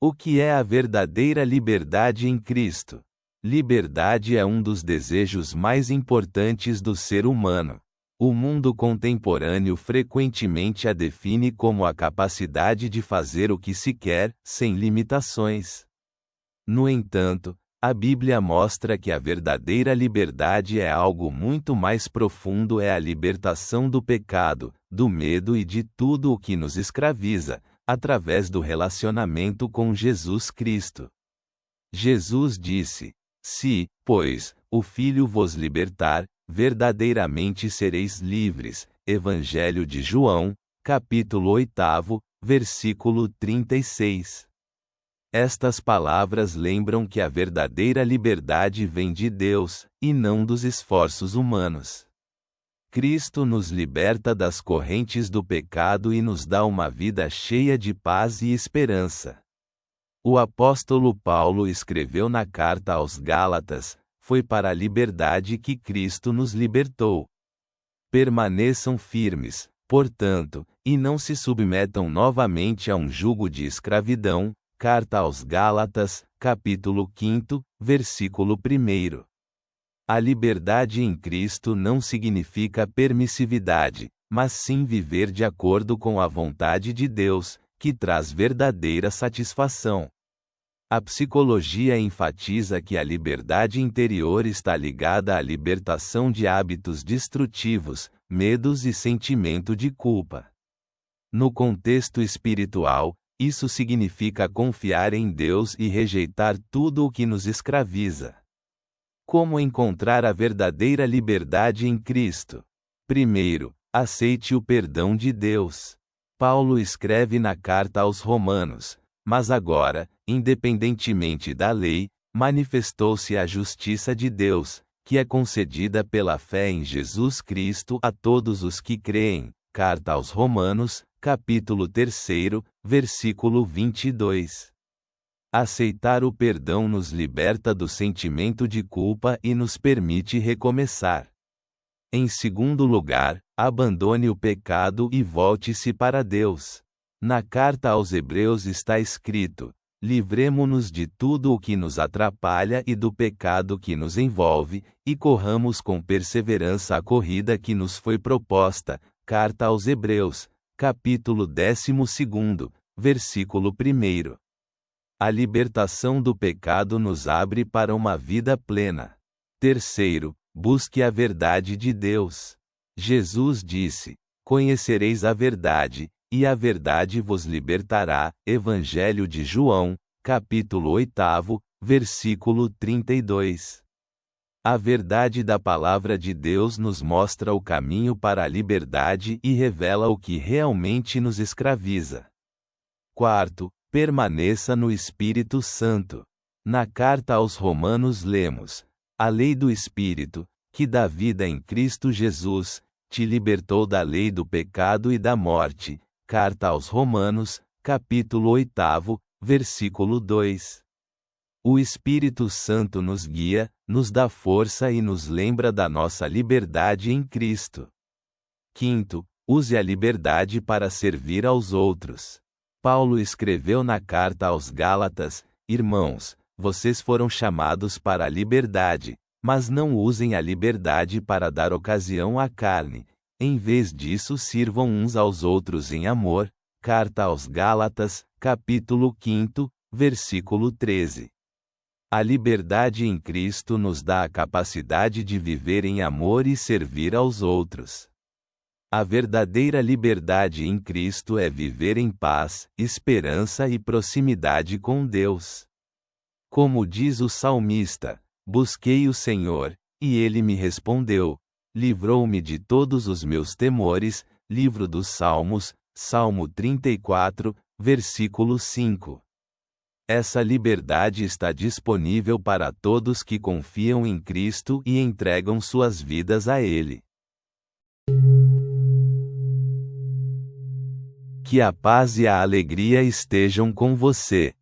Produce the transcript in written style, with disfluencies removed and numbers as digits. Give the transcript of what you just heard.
O que é a verdadeira liberdade em Cristo? Liberdade é um dos desejos mais importantes do ser humano. O mundo contemporâneo frequentemente a define como a capacidade de fazer o que se quer, sem limitações. No entanto, a Bíblia mostra que a verdadeira liberdade é algo muito mais profundo, é a libertação do pecado, do medo e de tudo o que nos escraviza, através do relacionamento com Jesus Cristo. Jesus disse: "Se, pois, o Filho vos libertar, verdadeiramente sereis livres." Evangelho de João, capítulo 8, versículo 36. Estas palavras lembram que a verdadeira liberdade vem de Deus, e não dos esforços humanos. Cristo nos liberta das correntes do pecado e nos dá uma vida cheia de paz e esperança. O apóstolo Paulo escreveu na carta aos Gálatas: "Foi para a liberdade que Cristo nos libertou. Permaneçam firmes, portanto, e não se submetam novamente a um jugo de escravidão." Carta aos Gálatas, capítulo 5, versículo 1. A liberdade em Cristo não significa permissividade, mas sim viver de acordo com a vontade de Deus, que traz verdadeira satisfação. A psicologia enfatiza que a liberdade interior está ligada à libertação de hábitos destrutivos, medos e sentimento de culpa. No contexto espiritual, isso significa confiar em Deus e rejeitar tudo o que nos escraviza. Como encontrar a verdadeira liberdade em Cristo? Primeiro, aceite o perdão de Deus. Paulo escreve na carta aos Romanos: "Mas agora, independentemente da lei, manifestou-se a justiça de Deus, que é concedida pela fé em Jesus Cristo a todos os que creem." Carta aos Romanos, capítulo 3, versículo 22. Aceitar o perdão nos liberta do sentimento de culpa e nos permite recomeçar. Em segundo lugar, abandone o pecado e volte-se para Deus. Na carta aos Hebreus está escrito: "Livremo-nos de tudo o que nos atrapalha e do pecado que nos envolve, e corramos com perseverança a corrida que nos foi proposta." Carta aos Hebreus, capítulo 12, versículo 1. A libertação do pecado nos abre para uma vida plena. Terceiro, busque a verdade de Deus. Jesus disse: "Conhecereis a verdade, e a verdade vos libertará." Evangelho de João, capítulo 8, versículo 32. A verdade da palavra de Deus nos mostra o caminho para a liberdade e revela o que realmente nos escraviza. Quarto, permaneça no Espírito Santo. Na carta aos Romanos lemos: "A lei do Espírito, que dá vida em Cristo Jesus, te libertou da lei do pecado e da morte." Carta aos Romanos, capítulo 8, versículo 2. O Espírito Santo nos guia, nos dá força e nos lembra da nossa liberdade em Cristo. Quinto, use a liberdade para servir aos outros. Paulo escreveu na carta aos Gálatas: "Irmãos, vocês foram chamados para a liberdade, mas não usem a liberdade para dar ocasião à carne. Em vez disso, sirvam uns aos outros em amor." Carta aos Gálatas, capítulo 5, versículo 13. A liberdade em Cristo nos dá a capacidade de viver em amor e servir aos outros. A verdadeira liberdade em Cristo é viver em paz, esperança e proximidade com Deus. Como diz o salmista: "Busquei o Senhor, e Ele me respondeu. Livrou-me de todos os meus temores." Livro dos Salmos, Salmo 34, versículo 5. Essa liberdade está disponível para todos que confiam em Cristo e entregam suas vidas a Ele. Que a paz e a alegria estejam com você.